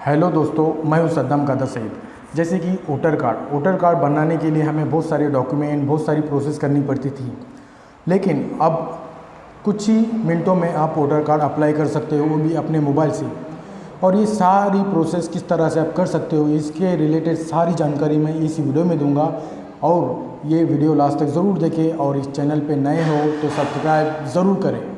Hello दोस्तों, मैं हूं सद्दाम कादर सईद। जैसे कि वोटर कार्ड बनाने के लिए हमें बहुत सारे डॉक्यूमेंट, बहुत सारी प्रोसेस करनी पड़ती थी। लेकिन अब कुछ ही मिनटों में आप वोटर कार्ड अप्लाई कर सकते हो, वो भी अपने मोबाइल से। और ये सारी प्रोसेस किस तरह से आप कर सकते हो, इसके रिलेटेड सारी जानकारी मैं इस वीडियो में दूंगा। और ये वीडियो लास्ट तक ज़रूर देखें, और इस चैनल पे नए हो तो सब्सक्राइब ज़रूर करें।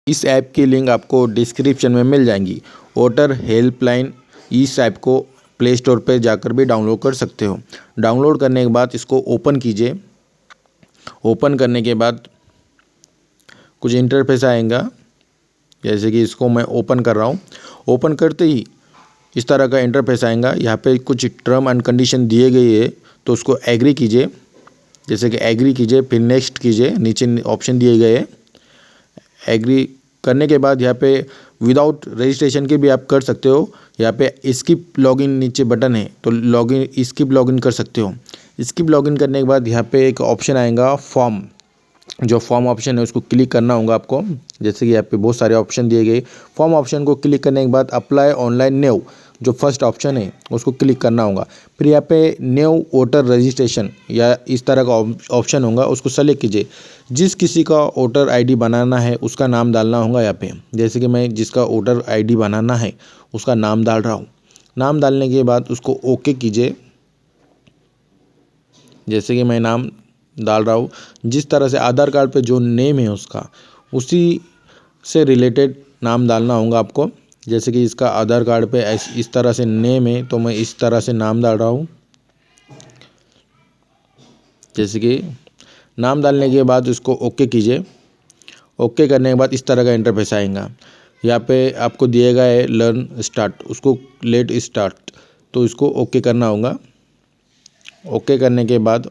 इस ऐप की लिंक आपको डिस्क्रिप्शन में मिल जाएंगी। वोटर हेल्पलाइन इस ऐप को प्ले स्टोर पर जाकर भी डाउनलोड कर सकते हो। डाउनलोड करने के बाद इसको ओपन कीजिए। ओपन करने के बाद कुछ इंटरफेस आएगा, जैसे कि इसको मैं ओपन कर रहा हूँ। ओपन करते ही इस तरह का इंटरफेस आएगा। यहाँ पे कुछ टर्म एंड कंडीशन दिए गए है, तो उसको एग्री कीजिए। जैसे कि एग्री कीजिए, फिर नेक्स्ट कीजिए। नीचे ऑप्शन दिए गए हैं। एग्री करने के बाद यहाँ पे विदाउट रजिस्ट्रेशन के भी आप कर सकते हो। यहाँ पे स्किप लॉगिन नीचे बटन है, तो स्किप लॉगिन कर सकते हो। स्किप लॉगिन करने के बाद यहाँ पे एक ऑप्शन आएगा फॉर्म। जो फॉर्म ऑप्शन है उसको क्लिक करना होगा आपको। जैसे कि यहाँ पे बहुत सारे ऑप्शन दिए गए। फॉर्म ऑप्शन को क्लिक करने के बाद अप्लाई ऑनलाइन न्यू, जो फर्स्ट ऑप्शन है उसको क्लिक करना होगा। फिर यहाँ पे न्यू वोटर रजिस्ट्रेशन या इस तरह का ऑप्शन होगा, उसको सेलेक्ट कीजिए। जिस किसी का वोटर आईडी बनाना है उसका नाम डालना होगा यहाँ पे। जैसे कि मैं जिसका वोटर आईडी बनाना है उसका नाम डाल रहा हूँ। नाम डालने के बाद उसको ओके कीजिए। जैसे कि मैं नाम डाल रहा हूँ, जिस तरह से आधार कार्ड पे जो नेम है उसका, उसी से रिलेटेड नाम डालना होगा आपको। जैसे कि इसका आधार कार्ड पे इस तरह से नेम है, तो मैं इस तरह से नाम डाल रहा हूँ। जैसे कि नाम डालने के बाद उसको ओके कीजिए। ओके करने के बाद इस तरह का इंटरफेस आएगा। यहाँ पे आपको दिएगा है लर्न स्टार्ट, उसको लेट स्टार्ट, तो इसको ओके करना होगा। ओके करने के बाद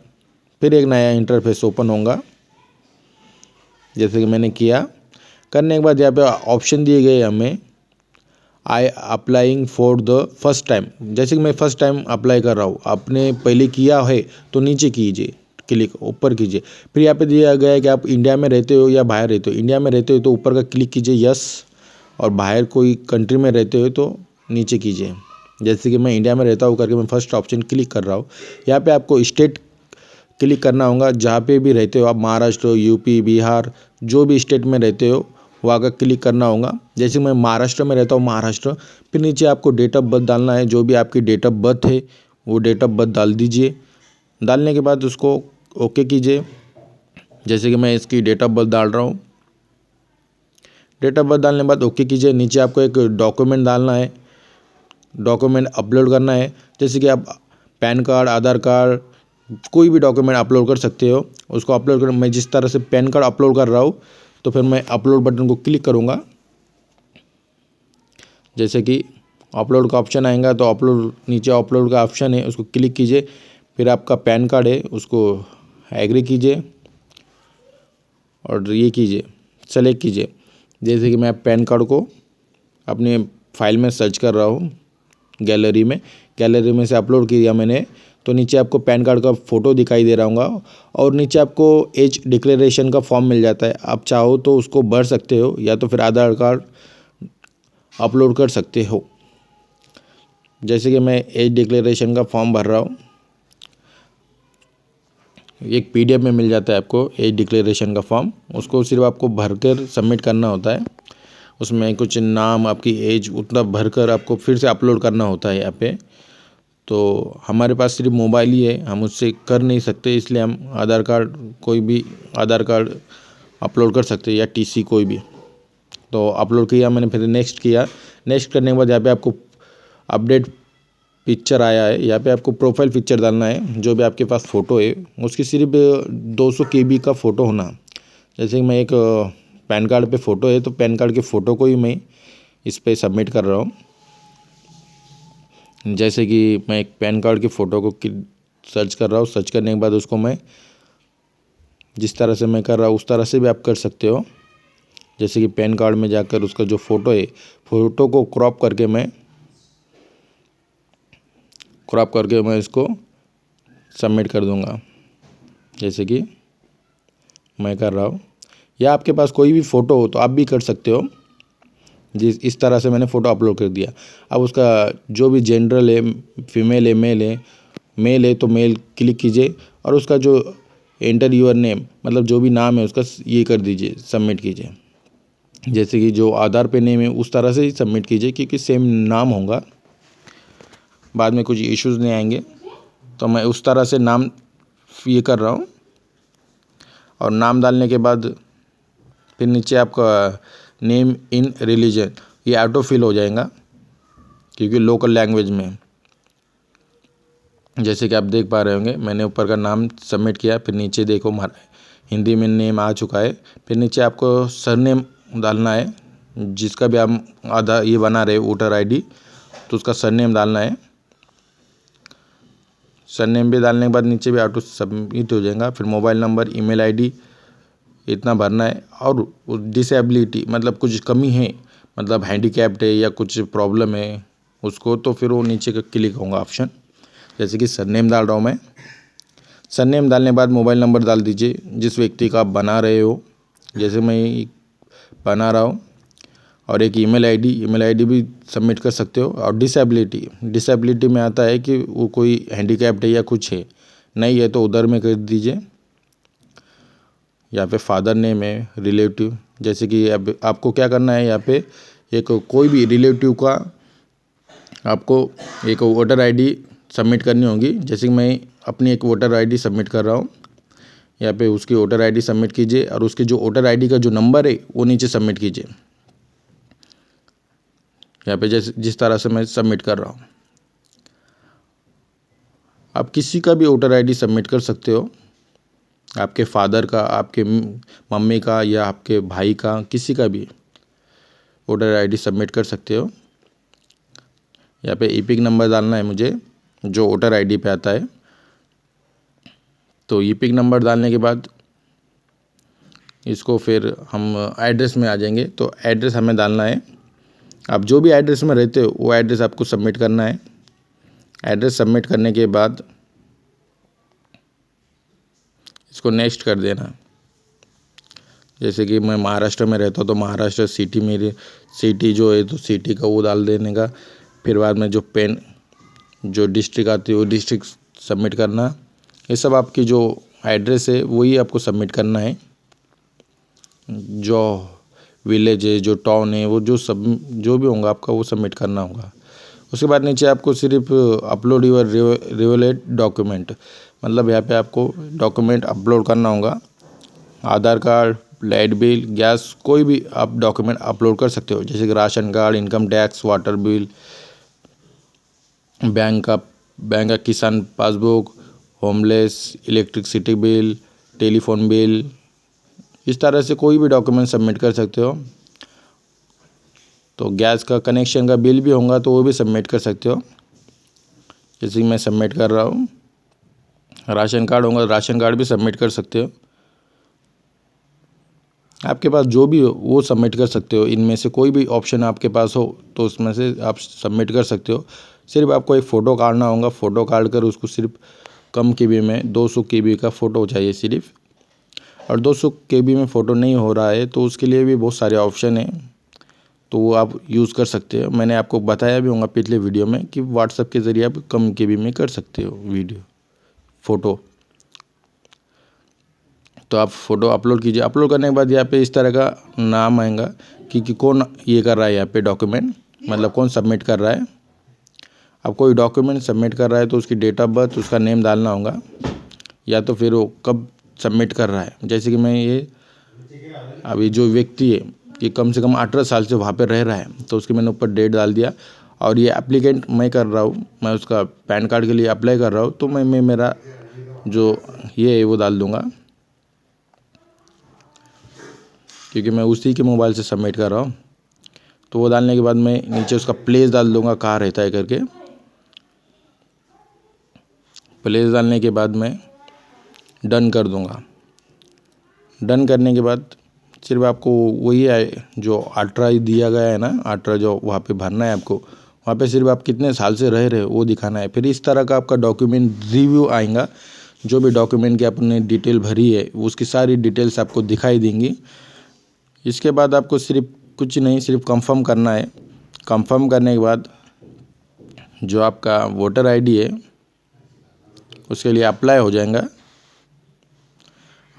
फिर एक नया इंटरफेस ओपन होगा, जैसे कि मैंने किया। करने के बाद यहाँ पे ऑप्शन दिए गए हमें I applying for the first time. जैसे कि मैं फर्स्ट टाइम अप्लाई कर रहा हूँ, आपने पहले किया है तो नीचे कीजिए, क्लिक ऊपर कीजिए। फिर यहाँ पे दिया गया है कि आप इंडिया में रहते हो या बाहर रहते हो। इंडिया में रहते हो तो ऊपर का क्लिक कीजिए यस, और बाहर कोई कंट्री में रहते हो तो नीचे कीजिए। जैसे कि मैं इंडिया में रहता हूँ करके मैं फर्स्ट ऑप्शन क्लिक कर रहा हूँ। यहाँ पे आपको स्टेट क्लिक करना होगा, जहाँ पे भी रहते हो आप, महाराष्ट्र, यूपी, बिहार, जो भी स्टेट में रहते हो वहाँ का क्लिक करना होगा। जैसे मैं महाराष्ट्र में रहता हूँ, महाराष्ट्र। फिर नीचे आपको डेट ऑफ बर्थ डालना है, जो भी आपकी डेट ऑफ बर्थ है वो डेट ऑफ बर्थ डाल दीजिए। डालने के बाद उसको ओके कीजिए। जैसे कि मैं इसकी डेट ऑफ बर्थ डाल रहा हूँ। डेट ऑफ बर्थ डालने के बाद ओके कीजिए। नीचे आपको एक डॉक्यूमेंट डालना है, डॉक्यूमेंट अपलोड करना है। जैसे कि आप पैन कार्ड, आधार कार्ड, कोई भी डॉक्यूमेंट अपलोड कर सकते हो। उसको अपलोड कर, मैं जिस तरह से पैन कार्ड अपलोड कर रहा हूँ, तो फिर मैं अपलोड बटन को क्लिक करूँगा। जैसे कि अपलोड का ऑप्शन आएगा, तो अपलोड, नीचे अपलोड का ऑप्शन है उसको क्लिक कीजिए। फिर आपका पैन कार्ड है उसको एग्री कीजिए और ये कीजिए, सेलेक्ट कीजिए। जैसे कि मैं पैन कार्ड को अपने फाइल में सर्च कर रहा हूँ, गैलरी में से अपलोड किया मैंने। तो नीचे आपको पैन कार्ड का फ़ोटो दिखाई दे रहा होगा, और नीचे आपको एज डिक्लेरेशन का फॉर्म मिल जाता है। आप चाहो तो उसको भर सकते हो, या तो फिर आधार कार्ड अपलोड कर सकते हो। जैसे कि मैं एज डिक्लेरेशन का फॉर्म भर रहा हूँ। एक पीडीएफ में मिल जाता है आपको एज डिक्लेरेशन का फॉर्म, उसको सिर्फ आपको भर कर सबमिट करना होता है। उसमें कुछ नाम, आपकी एज, उतना भरकर आपको फिर से अपलोड करना होता है यहाँ पे। तो हमारे पास सिर्फ मोबाइल ही है, हम उससे कर नहीं सकते, इसलिए हम आधार कार्ड, कोई भी आधार कार्ड अपलोड कर सकते हैं, या टीसी कोई भी। तो अपलोड किया मैंने, फिर नेक्स्ट किया। नेक्स्ट करने के बाद यहाँ पे आपको अपडेट पिक्चर आया है। यहाँ पे आपको प्रोफाइल पिक्चर डालना है, जो भी आपके पास फ़ोटो है उसकी सिर्फ 200 KB का फ़ोटो होना। जैसे कि मैं एक पैन कार्ड पे फ़ोटो है, तो पैन कार्ड के फ़ोटो को ही मैं इस पर सबमिट कर रहा हूँ। जैसे कि मैं एक पैन कार्ड के फ़ोटो को सर्च कर रहा हूँ। सर्च करने के बाद उसको मैं जिस तरह से मैं कर रहा हूँ उस तरह से भी आप कर सकते हो। जैसे कि पैन कार्ड में जाकर उसका जो फ़ोटो है, फ़ोटो को क्रॉप करके मैं इसको सबमिट कर दूंगा। जैसे कि मैं कर रहा हूँ, या आपके पास कोई भी फ़ोटो हो तो आप भी कर सकते हो। जिस इस तरह से मैंने फ़ोटो अपलोड कर दिया। अब उसका जो भी जेंडर है, फीमेल है, मेल है तो मेल क्लिक कीजिए और उसका जो एंटर यूर नेम मतलब जो भी नाम है उसका ये कर दीजिए, सबमिट कीजिए। जैसे कि जो आधार पे नेम है उस तरह से ही सबमिट कीजिए, क्योंकि सेम नाम होगा, बाद में कुछ इश्यूज़ नहीं आएंगे। तो मैं उस तरह से नाम ये कर रहा हूँ। और नाम डालने के बाद फिर नीचे आपका नेम इन रिलीजन ये ऑटो फिल हो जाएगा, क्योंकि लोकल लैंग्वेज में। जैसे कि आप देख पा रहे होंगे, मैंने ऊपर का नाम सबमिट किया, फिर नीचे देखो हिंदी में नेम आ चुका है। फिर नीचे आपको सरनेम डालना है, जिसका भी आप आधार ये बना रहे वोटर आईडी, तो उसका सरनेम डालना है। सरनेम भी डालने के बाद नीचे भी ऑटो सबमिट हो जाएगा। फिर मोबाइल नंबर, ईमेल आईडी इतना भरना है। और डिसेबिलिटी मतलब कुछ कमी है, मतलब हैंडीकैप्ड है या कुछ प्रॉब्लम है उसको, तो फिर वो नीचे का क्लिक होगा ऑप्शन। जैसे कि सरनेम डाल रहा हूँ मैं। सरनेम डालने के बाद मोबाइल नंबर डाल दीजिए जिस व्यक्ति का आप बना रहे हो, जैसे मैं बना रहा हूँ। और एक ईमेल आईडी भी सबमिट कर सकते हो। और डिसेबिलिटी में आता है कि वो कोई हैंडीकैप्ड है या कुछ है, नहीं है तो उधर में कर दीजिए। यहाँ पे फादर नेम है, रिलेटिव, जैसे कि अब आपको क्या करना है, यहाँ पे एक कोई भी रिलेटिव का आपको एक वोटर आईडी सबमिट करनी होगी। जैसे कि मैं अपनी एक वोटर आईडी सबमिट कर रहा हूँ, यहाँ पे उसकी वोटर आईडी सबमिट कीजिए और उसके जो वोटर आईडी का जो नंबर है वो नीचे सबमिट कीजिए। यहाँ पे जिस तरह से मैं सबमिट कर रहा हूँ, आप किसी का भी वोटर आईडी सबमिट कर सकते हो, आपके फादर का, आपके मम्मी का या आपके भाई का, किसी का भी वोटर आईडी सबमिट कर सकते हो। यहाँ पे ईपिक नंबर डालना है मुझे, जो वोटर आईडी पे आता है। तो ईपिक नंबर डालने के बाद इसको फिर हम एड्रेस में आ जाएंगे। तो एड्रेस हमें डालना है, आप जो भी एड्रेस में रहते हो वो एड्रेस आपको सबमिट करना है। एड्रेस सबमिट करने के बाद इसको नेक्स्ट कर देना। जैसे कि मैं महाराष्ट्र में रहता हूँ तो महाराष्ट्र सिटी, मेरी सिटी जो है तो सिटी का वो डाल देने का। फिर बाद में जो डिस्ट्रिक्ट आती है वो डिस्ट्रिक्ट सबमिट करना। ये सब आपकी जो एड्रेस है वही आपको सबमिट करना है। जो विलेज है, जो टाउन है, वो जो भी होगा आपका वो सबमिट करना होगा। उसके बाद नीचे आपको सिर्फ अपलोड योर रिलेवेंट डॉक्यूमेंट, मतलब यहाँ पे आपको डॉक्यूमेंट अपलोड करना होगा। आधार कार्ड, लाइट बिल, गैस, कोई भी आप डॉक्यूमेंट अपलोड कर सकते हो, जैसे कि ration card, income tax, water bill, bank का किसान passbook, homeless, electricity bill, telephone bill, इस तरह से कोई भी डॉक्यूमेंट सबमिट कर सकते हो। तो गैस का कनेक्शन का बिल भी होगा तो वो भी सबमिट कर सकते हो, जैसे कि मैं सबमिट कर रहा हूँ। राशन कार्ड होगा, राशन कार्ड भी सबमिट कर सकते हो। आपके पास जो भी हो वो सबमिट कर सकते हो। इनमें से कोई भी ऑप्शन आपके पास हो तो उसमें से आप सबमिट कर सकते हो। सिर्फ आपको एक फ़ोटो काटना होगा, फ़ोटो काट कर उसको सिर्फ कम KB में 200 KB का फ़ोटो चाहिए सिर्फ। और 200 KB में फ़ोटो नहीं हो रहा है तो उसके लिए भी बहुत सारे ऑप्शन हैं, तो वो आप यूज़ कर सकते हो। मैंने आपको बताया भी होगा पिछले वीडियो में कि व्हाट्सएप के ज़रिए आप कम KB में कर सकते हो फ़ोटो। तो आप फ़ोटो अपलोड कीजिए। अपलोड करने के बाद यहाँ पे इस तरह का नाम आएगा कि कौन ये कर रहा है, यहाँ पे डॉक्यूमेंट मतलब कौन सबमिट कर रहा है। अब कोई डॉक्यूमेंट सबमिट कर रहा है तो उसकी डेट ऑफ बर्थ, उसका नेम डालना होगा, या तो फिर वो कब सबमिट कर रहा है। जैसे कि मैं ये अभी जो व्यक्ति है कि कम से कम 18 साल से वहाँ पे रह रहा है तो उसकी मैंने ऊपर डेट डाल दिया। और ये एप्लीकेंट मैं कर रहा हूँ, मैं उसका पैन कार्ड के लिए अप्लाई कर रहा हूँ, तो मैं मेरा जो ये है वो डाल दूँगा, क्योंकि मैं उसी के मोबाइल से सबमिट कर रहा हूँ। तो वो डालने के बाद मैं नीचे उसका प्लेस डाल दूँगा, कहाँ रहता है करके। प्लेस डालने के बाद मैं डन कर दूँगा। डन करने के बाद सिर्फ आपको वही है जो 18 दिया गया है ना, 18 जो वहाँ पे भरना है आपको, वहाँ पे सिर्फ आप कितने साल से रह रहे हो वो दिखाना है। फिर इस तरह का आपका डॉक्यूमेंट रिव्यू आएगा। जो भी डॉक्यूमेंट की आपने डिटेल भरी है उसकी सारी डिटेल्स आपको दिखाई देंगी। इसके बाद आपको सिर्फ कुछ नहीं, सिर्फ कंफर्म करना है। कंफर्म करने के बाद जो आपका वोटर आईडी है उसके लिए अप्लाई हो जाएगा।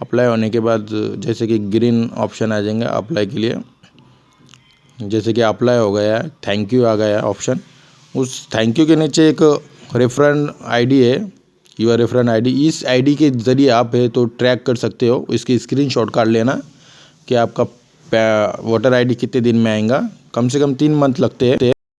अप्लाई होने के बाद जैसे कि ग्रीन ऑप्शन आ जाएगा अप्लाई के लिए। जैसे कि अप्लाई हो गया, थैंक यू आ गया ऑप्शन। उस थैंक यू के नीचे एक रेफरेंस आईडी है, यूर रेफरेंस आईडी। इस आईडी के ज़रिए आप है तो ट्रैक कर सकते हो। इसकी स्क्रीनशॉट काट लेना कि आपका वोटर आईडी कितने दिन में आएगा। कम से कम 3 मंथ लगते हैं।